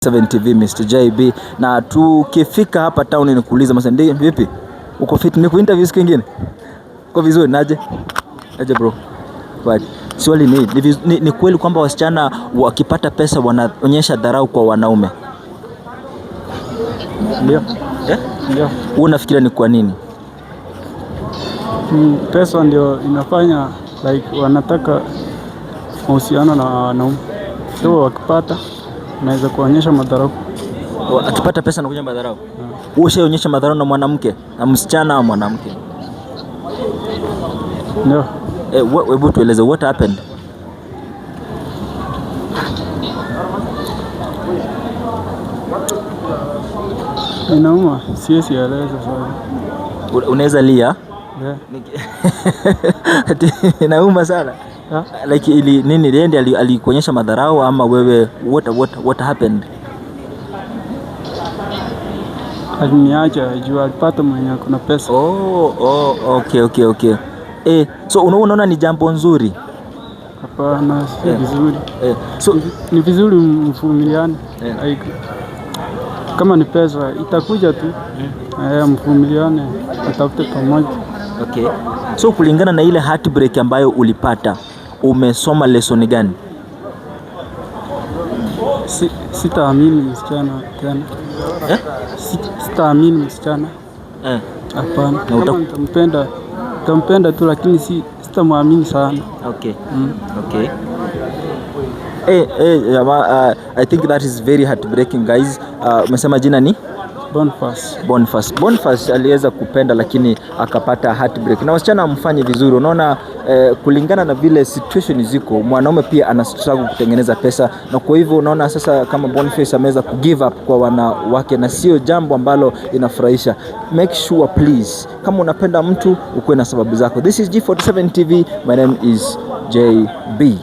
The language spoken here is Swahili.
7 TV Mr. JB, na tukifika hapa town nikuuliza Masende, vipi? Uko fit ni kuinterview siku nyingine? Uko vizuri naje? Aje bro. Right. Swali ni kweli kwamba wasichana wakipata pesa wanaonyesha dharau kwa wanaume? Ndio. Ndio. Wewe unafikiria ni kwa nini? Pesa ndio inafanya like wanataka mahusiano na wanaume. Sio wakipata naweza kuonyesha madharau. Akipata pesa anakuja madharau. Wewe ushaonyesha madharau na mwanamke, na msichana au mwanamke? Ndio. Hebu tueleze what happened? Inauma, siwezi eleza sana. Unaweza lia? Yeah. Inauma sana. Yeah. Like ili nini, yeye alikuonyesha madharau ama wewe what happened? Aliniacha juu alipata mwenye kuna pesa. Okay. So unaona ni jambo nzuri? Hapana, si vizuri. So ni vizuri mvumiliane. Like kama ni pesa itakuja tu. Mvumiliane, tutafute pamoja. Okay. So kulingana na ile heartbreak ambayo ulipata, umesoma lesson gani? Sitaamini msichana tena. Sitaamini msichana. Hapana. Kama nitampenda tu, lakini sitamwamini sana. Okay. Okay. I think that is very heartbreaking guys. Umesema jina ni? Boniface aliweza kupenda lakini akapata heartbreak. Na wasichana mfanye vizuri. Unaona kulingana na vile situation ziko, mwanaume pia ana struggle kutengeneza pesa, na kwa hivyo unaona sasa kama Boniface ameweza kugive up kwa wanawake, na sio jambo ambalo inafurahisha. Make sure please, kama unapenda mtu ukuwe na sababu zako. This is G47 TV. My name is JB.